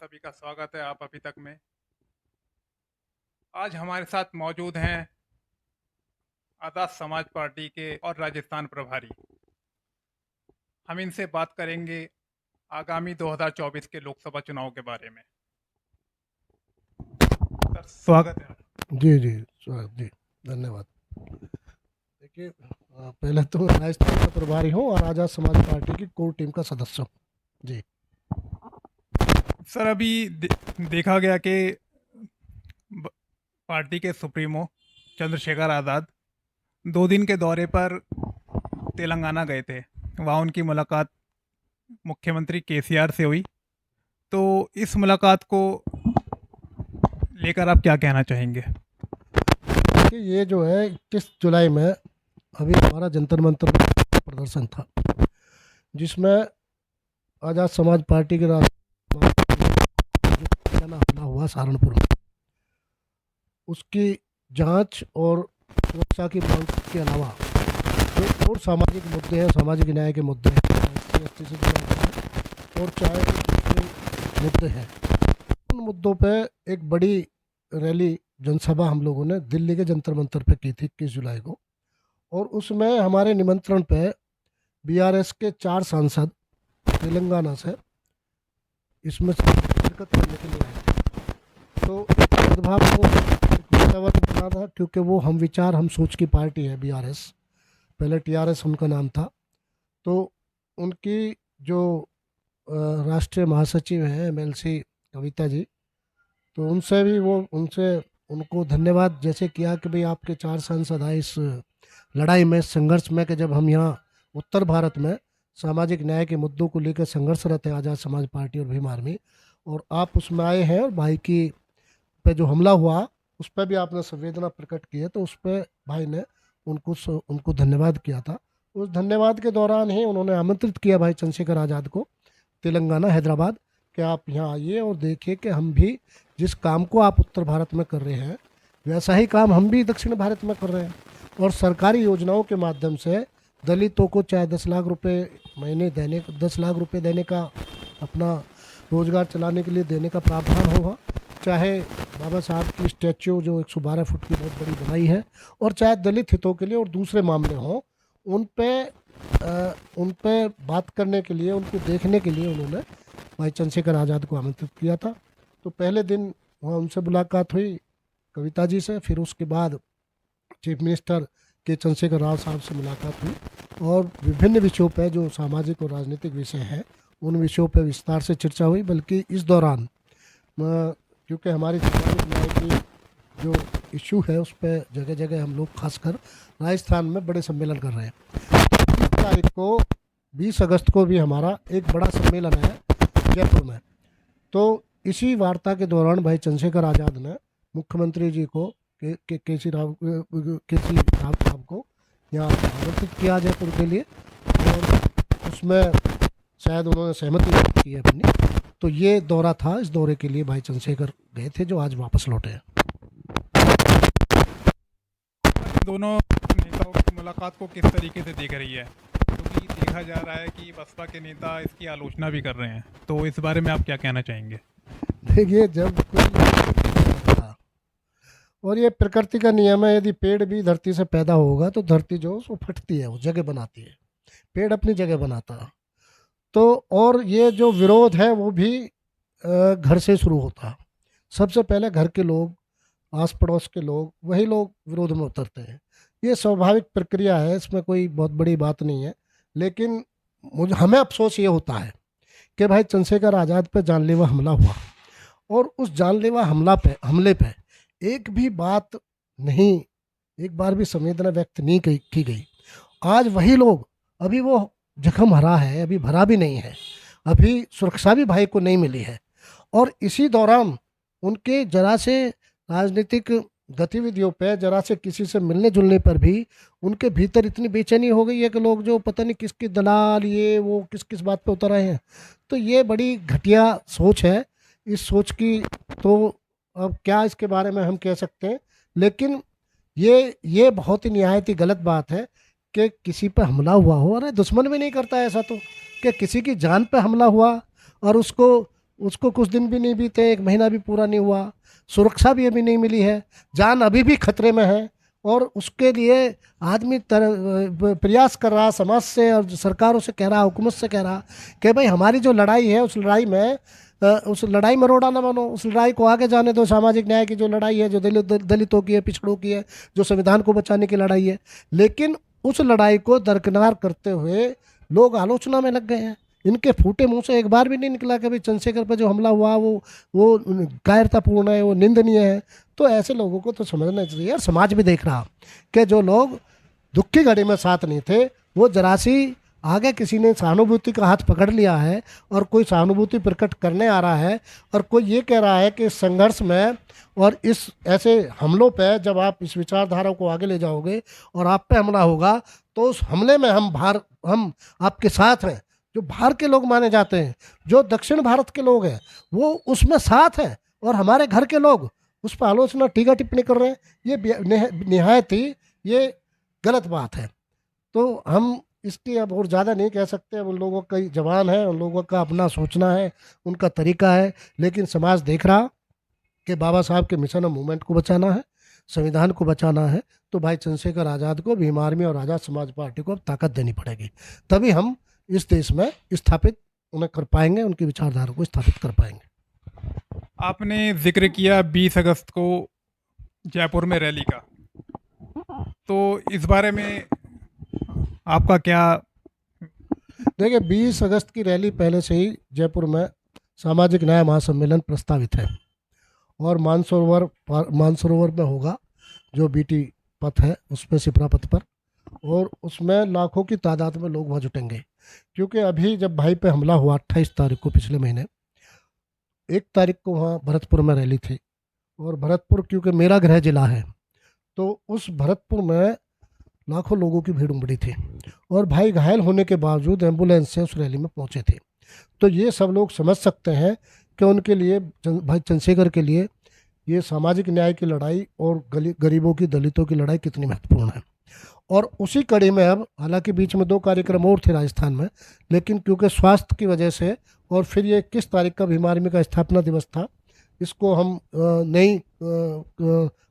सभी का स्वागत है आप अभी तक में। आज हमारे साथ मौजूद हैं आज़ाद समाज पार्टी के और राजस्थान प्रभारी। हम इनसे बात करेंगे आगामी 2024 के लोकसभा चुनाव के बारे में। सर, स्वागत है। जी जी जी, धन्यवाद। देखिए, पहले तो राजस्थान का प्रभारी हूँ और आज़ाद समाज पार्टी की कोर टीम का सदस्य हूँ। जी सर, अभी देखा गया कि पार्टी के सुप्रीमो चंद्रशेखर आज़ाद 2 दिन के दौरे पर तेलंगाना गए थे। वहाँ उनकी मुलाकात मुख्यमंत्री केसीआर से हुई। तो इस मुलाकात को लेकर आप क्या कहना चाहेंगे? कि ये जो है 21 जुलाई में अभी हमारा जंतर मंतर प्रदर्शन था, जिसमें आज़ाद समाज पार्टी के हमला हुआ सहारनपुर में, उसकी जांच और सुरक्षा की मांग के अलावा जो और सामाजिक मुद्दे हैं, सामाजिक न्याय के मुद्दे हैं, SC से जुड़े और चाहे दूसरे मुद्दे हैं, उन मुद्दों पे एक बड़ी रैली जनसभा हम लोगों ने दिल्ली के जंतर मंतर पे की थी 21 जुलाई को। और उसमें हमारे निमंत्रण पे BRS के 4 सांसद तेलंगाना से इसमें शिरकत करने के लिए आए थे। तो एक सद्भाव को एक वातावरण बना था, क्योंकि वो हम विचार हम सोच की पार्टी है BRS, पहले TRS उनका नाम था। तो उनकी जो राष्ट्रीय महासचिव हैं MLC कविता जी, तो उनसे भी उनको धन्यवाद जैसे किया कि भाई आपके 4 सांसद आए इस लड़ाई में, संघर्ष में, कि जब हम यहाँ उत्तर भारत में सामाजिक न्याय के मुद्दों को लेकर संघर्षरत है आज़ाद समाज पार्टी और भीम आर्मी, और आप उसमें आए हैं और भाई की पे जो हमला हुआ उस पर भी आपने संवेदना प्रकट की है, तो उस पर भाई ने उनको धन्यवाद किया था। उस धन्यवाद के दौरान ही उन्होंने आमंत्रित किया भाई चंद्रशेखर आज़ाद को तेलंगाना हैदराबाद कि आप यहाँ आइए और देखिए कि हम भी जिस काम को आप उत्तर भारत में कर रहे हैं वैसा ही काम हम भी दक्षिण भारत में कर रहे हैं, और सरकारी योजनाओं के माध्यम से दलितों को चाहे 10 लाख रुपए महीने देने 10 लाख रुपए देने का, अपना रोजगार चलाने के लिए देने का प्रावधान होगा, चाहे बाबा साहब की स्टैच्यू जो 112 फुट की बहुत बड़ी बनाई है, और चाहे दलित हितों के लिए और दूसरे मामले हों उन पे बात करने के लिए, उनको देखने के लिए उन्होंने भाई चंद्रशेखर आज़ाद को आमंत्रित किया था। तो पहले दिन वहाँ उनसे मुलाकात हुई कविता जी से, फिर उसके बाद चीफ मिनिस्टर के चंद्रशेखर राव साहब से मुलाकात हुई, और विभिन्न विषयों पर जो सामाजिक और राजनीतिक विषय हैं उन विषयों पर विस्तार से चर्चा हुई। बल्कि इस दौरान क्योंकि हमारी सामाजिक न्याय की जो इशू है उस पर जगह जगह हम लोग खासकर राजस्थान में बड़े सम्मेलन कर रहे हैं। 20 तारीख को 20 अगस्त को भी हमारा एक बड़ा सम्मेलन है जयपुर में। तो इसी वार्ता के दौरान भाई चंद्रशेखर आज़ाद ने मुख्यमंत्री जी को केसी राव साहब को यहाँ आमंत्रित किया जयपुर के लिए, और उसमें शायद उन्होंने सहमति व्यक्त की है अपनी। तो ये दौरा था, इस दौरे के लिए भाई चंद्रशेखर गए थे जो आज वापस लौटे हैं। दोनों नेताओं की मुलाकात को किस तरीके से देख रही है? क्योंकि देखा जा रहा है कि बसपा के नेता इसकी आलोचना भी कर रहे हैं, तो इस बारे में आप क्या कहना चाहेंगे? देखिए, जब कोई, और ये प्रकृति का नियम है, यदि पेड़ भी धरती से पैदा होगा तो धरती जो वो फटती है, वो जगह बनाती है, पेड़ अपनी जगह बनाता है। तो और ये जो विरोध है वो भी घर से शुरू होता है। सबसे पहले घर के लोग, आस पड़ोस के लोग, वही लोग विरोध में उतरते हैं। ये स्वाभाविक प्रक्रिया है, इसमें कोई बहुत बड़ी बात नहीं है। लेकिन हमें अफसोस ये होता है कि भाई चंद्रशेखर आज़ाद पे जानलेवा हमला हुआ, और उस जानलेवा हमले पे एक भी बात नहीं, एक बार भी संवेदना व्यक्त नहीं की गई। आज वही लोग, अभी वो जख्म हरा है, अभी भरा भी नहीं है, अभी सुरक्षा भी भाई को नहीं मिली है, और इसी दौरान उनके जरा से राजनीतिक गतिविधियों पे, जरा से किसी से मिलने जुलने पर भी उनके भीतर इतनी बेचैनी हो गई है कि लोग जो पता नहीं किसकी दलाल ये वो किस किस बात पे उतर आए हैं। तो ये बड़ी घटिया सोच है। इस सोच की तो अब क्या इसके बारे में हम कह सकते हैं, लेकिन ये बहुत ही निहायत ही गलत बात है कि किसी पर हमला हुआ हो। अरे दुश्मन भी नहीं करता ऐसा, तो कि किसी की जान पे हमला हुआ और उसको उसको कुछ दिन भी नहीं बीते, 1 महीना भी पूरा नहीं हुआ, सुरक्षा भी अभी नहीं मिली है, जान अभी भी खतरे में है। और उसके लिए आदमी प्रयास कर रहा, समाज से और सरकारों से कह रहा, हुकूमत से कह रहा कि भाई हमारी जो लड़ाई है उस लड़ाई में रोड़ा ना बनो, उस लड़ाई को आगे जाने दो। सामाजिक न्याय की जो लड़ाई है, जो दलितों की है, पिछड़ों की है, जो संविधान को बचाने की लड़ाई है, लेकिन उस लड़ाई को दरकिनार करते हुए लोग आलोचना में लग गए हैं। इनके फूटे मुंह से एक बार भी नहीं निकला कि भाई चंद्रशेखर पर जो हमला हुआ वो कायरतापूर्ण है, वो निंदनीय है। तो ऐसे लोगों को तो समझना चाहिए। और समाज भी देख रहा कि जो लोग दुख की घड़ी में साथ नहीं थे, वो जरा सी आगे किसी ने सहानुभूति का हाथ पकड़ लिया है और कोई सहानुभूति प्रकट करने आ रहा है, और कोई ये कह रहा है कि इस संघर्ष में और इस ऐसे हमलों पे जब आप इस विचारधारा को आगे ले जाओगे और आप पे हमला होगा, तो उस हमले में हम आपके साथ हैं। जो बाहर के लोग माने जाते हैं, जो दक्षिण भारत के लोग हैं, वो उसमें साथ हैं, और हमारे घर के लोग उस पर आलोचना, टीका टिप्पणी कर रहे हैं। ये निहायत ही ये गलत बात है। तो हम इसकी अब और ज़्यादा नहीं कह सकते। अब उन लोगों का जवान है, उन लोगों का अपना सोचना है, उनका तरीका है, लेकिन समाज देख रहा कि बाबा साहब के मिशन और मूवमेंट को बचाना है, संविधान को बचाना है, तो भाई चंद्रशेखर आज़ाद को, भीम आर्मी और आज़ाद समाज पार्टी को अब ताकत देनी पड़ेगी। तभी हम इस देश में स्थापित उन्हें कर पाएंगे, उनकी विचारधारा को स्थापित कर पाएंगे। आपने जिक्र किया 20 अगस्त को जयपुर में रैली का, तो इस बारे में आपका क्या? देखिए, 20 अगस्त की रैली पहले से ही जयपुर में सामाजिक न्याय महासम्मेलन प्रस्तावित है, और मानसरोवर में होगा, जो बीटी पथ है उसमें, सिपरा पथ पर, और उसमें लाखों की तादाद में लोग वहाँ जुटेंगे। क्योंकि अभी जब भाई पे हमला हुआ 28 तारीख को, पिछले महीने 1 तारीख को वहाँ भरतपुर में रैली थी, और भरतपुर क्योंकि मेरा गृह जिला है, तो उस भरतपुर में लाखों लोगों की भीड़ उमड़ी थी, और भाई घायल होने के बावजूद एम्बुलेंस से उस रैली में पहुंचे थे। तो ये सब लोग समझ सकते हैं कि उनके लिए, भाई चंद्रशेखर के लिए, ये सामाजिक न्याय की लड़ाई और गरीबों की, दलितों की लड़ाई कितनी महत्वपूर्ण है। और उसी कड़ी में अब, हालांकि बीच में 2 कार्यक्रम और थे राजस्थान में, लेकिन क्योंकि स्वास्थ्य की वजह से, और फिर ये 21 तारीख का भीम आर्मी का स्थापना दिवस था, इसको हम नहीं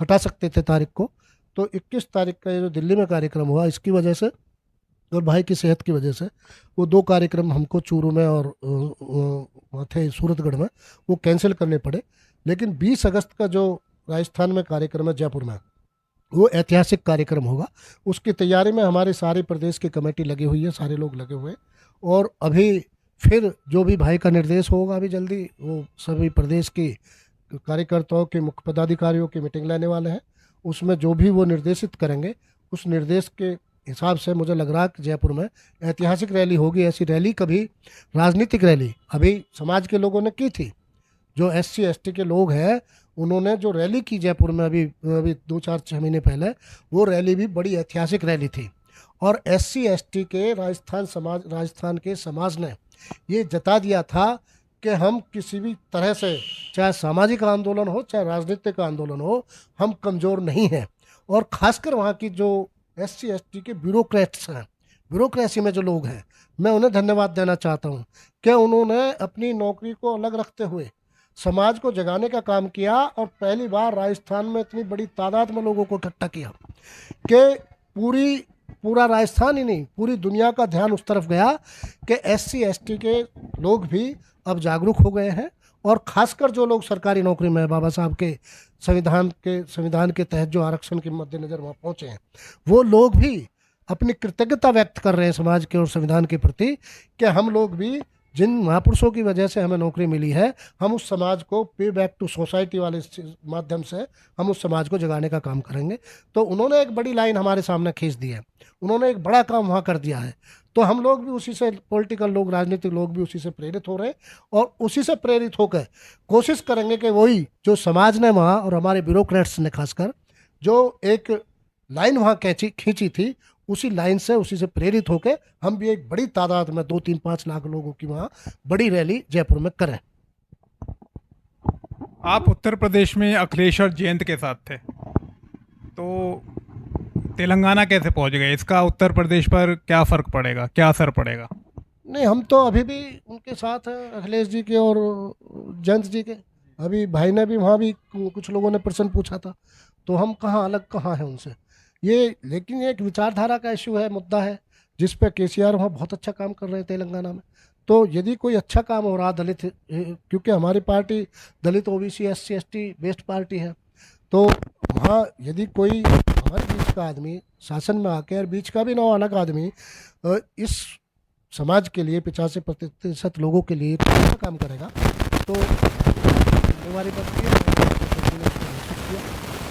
हटा सकते थे तारीख को। तो 21 तारीख का ये जो दिल्ली में कार्यक्रम हुआ, इसकी वजह से और भाई की सेहत की वजह से वो 2 कार्यक्रम हमको चूरू में और वहाँ थे सूरतगढ़ में, वो कैंसिल करने पड़े। लेकिन 20 अगस्त का जो राजस्थान में कार्यक्रम है जयपुर में, वो ऐतिहासिक कार्यक्रम होगा। उसकी तैयारी में हमारे सारे प्रदेश की कमेटी लगी हुई है, सारे लोग लगे हुए हैं। और अभी फिर जो भी भाई का निर्देश होगा, अभी जल्दी वो सभी प्रदेश के कार्यकर्ताओं के, मुख्य पदाधिकारियों की मीटिंग लेने वाले हैं। उसमें जो भी वो निर्देशित करेंगे, उस निर्देश के हिसाब से मुझे लग रहा है कि जयपुर में ऐतिहासिक रैली होगी। ऐसी रैली कभी, राजनीतिक रैली अभी समाज के लोगों ने की थी, जो SC ST के लोग हैं, उन्होंने जो रैली की जयपुर में अभी 2-4-6 महीने पहले, वो रैली भी बड़ी ऐतिहासिक रैली थी। और SC ST के राजस्थान के समाज ने ये जता दिया था कि हम किसी भी तरह से, चाहे सामाजिक आंदोलन हो, चाहे राजनीतिक आंदोलन हो, हम कमज़ोर नहीं हैं। और ख़ासकर वहाँ की जो SC ST के ब्यूरोक्रेट्स हैं, ब्यूरोक्रेसी में जो लोग हैं, मैं उन्हें धन्यवाद देना चाहता हूँ कि उन्होंने अपनी नौकरी को अलग रखते हुए समाज को जगाने का काम किया, और पहली बार राजस्थान में इतनी बड़ी तादाद में लोगों को इकट्ठा किया कि पूरा राजस्थान ही नहीं, पूरी दुनिया का ध्यान उस तरफ गया कि SC ST के लोग भी अब जागरूक हो गए हैं। और ख़ासकर जो लोग सरकारी नौकरी में, बाबा साहब के संविधान के तहत जो आरक्षण के मद्देनज़र वहाँ पहुँचे हैं, वो लोग भी अपनी कृतज्ञता व्यक्त कर रहे हैं समाज के और संविधान के प्रति, कि हम लोग भी, जिन महापुरुषों की वजह से हमें नौकरी मिली है, हम उस समाज को पे बैक टू सोसाइटी वाले माध्यम से हम उस समाज को जगाने का काम करेंगे। तो उन्होंने एक बड़ी लाइन हमारे सामने खींच दी है, उन्होंने एक बड़ा काम वहाँ कर दिया है। तो हम लोग भी उसी से, पॉलिटिकल लोग, राजनीतिक लोग भी उसी से प्रेरित हो रहे हैं, और उसी से प्रेरित होकर कोशिश करेंगे कि वही जो समाज ने वहाँ, और हमारे ब्यूरोक्रेट्स ने खासकर, जो एक लाइन वहाँ खींची थी, उसी लाइन से, उसी से प्रेरित होकर हम भी एक बड़ी तादाद में 2-3-5 लाख लोगों की वहाँ बड़ी रैली जयपुर में करें। आप उत्तर प्रदेश में अखिलेश्वर जयंत के साथ थे, तो तेलंगाना कैसे पहुंच गए? इसका उत्तर प्रदेश पर क्या फ़र्क पड़ेगा, क्या असर पड़ेगा? नहीं, हम तो अभी भी उनके साथ हैं, अखिलेश जी के और जयंत जी के। अभी भाई ने भी वहाँ भी कुछ लोगों ने प्रश्न पूछा था, तो हम कहाँ अलग कहाँ हैं उनसे। ये लेकिन ये एक विचारधारा का इशू है, मुद्दा है, जिस पे केसीआर वहाँ बहुत अच्छा काम कर रहे हैं तेलंगाना में। तो यदि कोई अच्छा काम हो रहा दलित, क्योंकि हमारी party Dalit OBC SC ST based party है, तो वहाँ यदि कोई हमारे बीच का आदमी शासन में आके और बीच का भी ना हो अलग आदमी इस समाज के लिए 85% लोगों के लिए अच्छा काम करेगा, तो जिम्मेवारी बनती है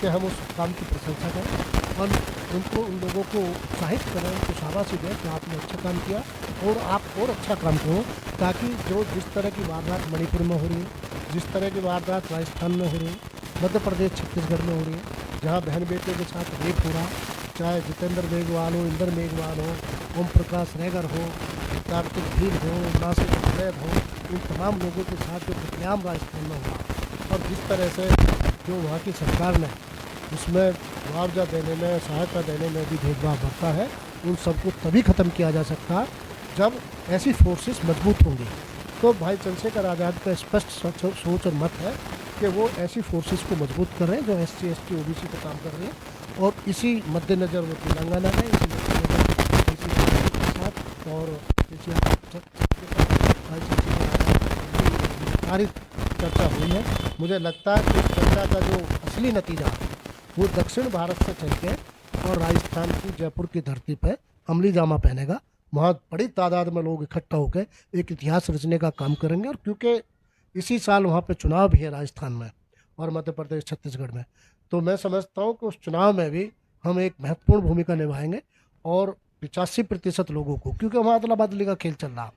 कि हम उस काम की प्रशंसा करें और उन लोगों को उत्साहित करें, उनको शाबाशी दें कि आपने अच्छा काम किया और आप और अच्छा काम करो, ताकि जिस तरह की वारदात मणिपुर में हो रही है, जिस तरह की वारदात राजस्थान में हो रही है, मध्य प्रदेश छत्तीसगढ़ में हो रही है, जहाँ बहन बेटे के साथ रेप हो रहा, चाहे जितेंद्र मेघवाल हो, इंदर मेघवाल हो, ओम प्रकाश रैगर हो, कार्तिक भील हो, नासिर अवैध हो, इन तमाम लोगों के साथ जो कत्लेआम राजस्थान में हुआ और जिस तरह से जो वहाँ की सरकार ने उसमें मुआवजा देने में, सहायता देने में भी भेदभाव बढ़ता है, उन सबको तभी ख़त्म किया जा सकता जब ऐसी फोर्सेस मजबूत होंगी। तो भाई चंद्रशेखर आज़ाद का स्पष्ट सोच और मत है कि वो ऐसी फोर्सेस को मजबूत कर रहे हैं जो एससी एसटी ओबीसी पर काम कर रही है, और इसी मद्देनज़र वो तेलंगाना में इसी मद्देनज़र के साथ और विस्तारित चर्चा हुई है। मुझे लगता है कि इस चर्चा का जो असली नतीजा वो दक्षिण भारत से चल के और राजस्थान की जयपुर की धरती पर अमली जामा पहनेगा। वहाँ बड़ी तादाद में लोग इकट्ठा होकर एक इतिहास रचने का काम करेंगे, और क्योंकि इसी साल वहाँ पे चुनाव भी है राजस्थान में और मध्य प्रदेश छत्तीसगढ़ में, तो मैं समझता हूँ कि उस चुनाव में भी हम एक महत्वपूर्ण भूमिका निभाएंगे और 85% लोगों को, क्योंकि वहाँ अदला बदली का खेल चल रहा,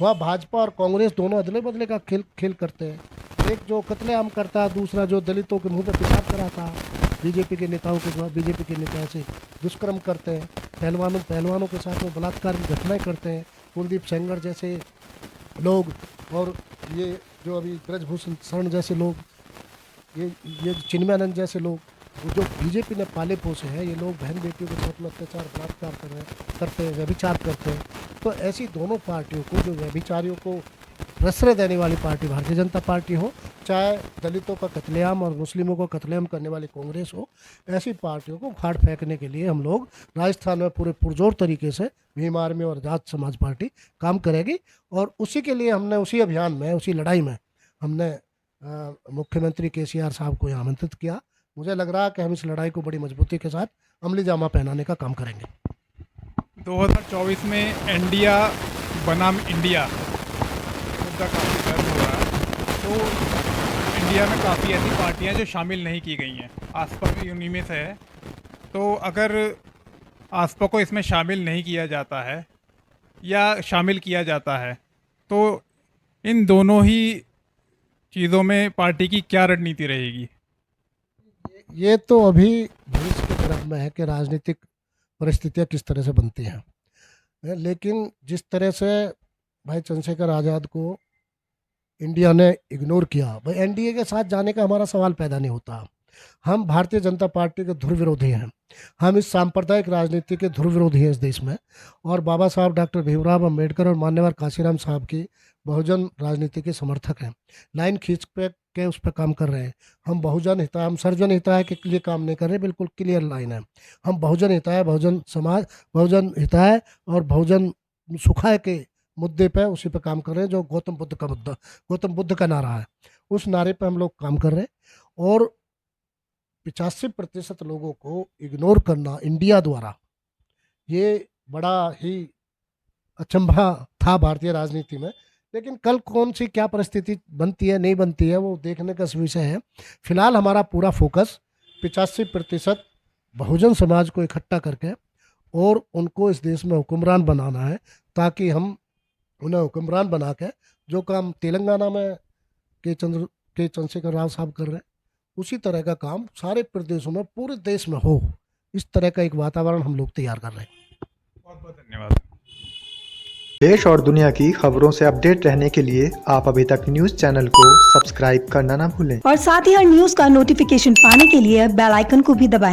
वहाँ भाजपा और कांग्रेस दोनों अदले बदले का खेल करते हैं। एक जो कत्लेआम करता है, दूसरा जो दलितों के मुंह पे पेशाब कराता है, बीजेपी के नेताओं के बीजेपी के नेता से दुष्कर्म करते हैं, पहलवानों के साथ में बलात्कार की घटनाएं करते हैं, कुलदीप सेंगर जैसे लोग, और ये जो अभी ब्रजभूषण शरण जैसे लोग, ये चिन्मयानंद जैसे लोग, वो जो बीजेपी ने पाले पोसे हैं, ये लोग बहन बेटियों के साथ में अत्याचार बलात्कार करते हैं, व्यभिचार करते हैं। तो ऐसी दोनों पार्टियों को, जो व्यभिचारियों को प्रश्रय देने वाली पार्टी भारतीय जनता पार्टी हो, चाहे दलितों का कत्लेआम और मुस्लिमों को कत्लेआम करने वाली कांग्रेस हो, ऐसी पार्टियों को उखाड़ फेंकने के लिए हम लोग राजस्थान में पूरे पुरजोर तरीके से भीम आर्मी और आजाद समाज पार्टी काम करेगी। और उसी के लिए हमने, उसी अभियान में, उसी लड़ाई में हमने मुख्यमंत्री केसीआर साहब को यहाँ आमंत्रित किया। मुझे लग रहा है कि हम इस लड़ाई को बड़ी मजबूती के साथ अमली जामा पहनाने का काम करेंगे। 2024 में इंडिया बनाम इंडिया मुद्दा काफ़ी गर्म हो रहा है, तो इंडिया में काफ़ी ऐसी पार्टियां जो शामिल नहीं की गई हैं, आसपा भी उन्हीं में से है। तो अगर आसपा को इसमें शामिल नहीं किया जाता है या शामिल किया जाता है, तो इन दोनों ही चीज़ों में पार्टी की क्या रणनीति रहेगी? ये तो अभी भविष्य की तरफ में है कि राजनीतिक परिस्थितियाँ किस तरह से बनती हैं, लेकिन जिस तरह से भाई चंद्रशेखर आज़ाद को इंडिया ने इग्नोर किया, भाई एनडीए के साथ जाने का हमारा सवाल पैदा नहीं होता। हम भारतीय जनता पार्टी के ध्रुव विरोधी हैं, हम इस सांप्रदायिक राजनीति के ध्रुव विरोधी हैं इस देश में, और बाबा साहब डॉक्टर भीमराव अम्बेडकर और मान्यवर काशीराम साहब की बहुजन राजनीति के समर्थक हैं। लाइन खींच के उस पर काम कर रहे हैं। हम बहुजन हिताय, हम सर्वजन हिताय के लिए काम नहीं कर रहे, बिल्कुल क्लियर लाइन है। हम बहुजन हिताय, बहुजन समाज, बहुजन हिताय और बहुजन सुखाय के मुद्दे पे, उसी पे काम कर रहे हैं, जो गौतम बुद्ध का मुद्दा, गौतम बुद्ध का नारा है, उस नारे पे हम लोग काम कर रहे हैं। और 85% लोगों को इग्नोर करना इंडिया द्वारा, ये बड़ा ही अचंभा था भारतीय राजनीति में। लेकिन कल कौन सी क्या परिस्थिति बनती है, नहीं बनती है, वो देखने का विषय है। फिलहाल हमारा पूरा फोकस 85% बहुजन समाज को इकट्ठा करके और उनको इस देश में हुक्मरान बनाना है, ताकि हम उन्हें हुक्मरान बना के जो काम तेलंगाना में के चंद्रशेखर राव साहब कर रहे हैं, उसी तरह का काम सारे प्रदेशों में, पूरे देश में हो, इस तरह का एक वातावरण हम लोग तैयार कर रहे हैं। बहुत बहुत धन्यवाद। देश और दुनिया की खबरों से अपडेट रहने के लिए आप अभी तक न्यूज़ चैनल को सब्सक्राइब करना ना भूलें, और साथ ही हर न्यूज का नोटिफिकेशन पाने के लिए बेल आइकन को भी दबाएं।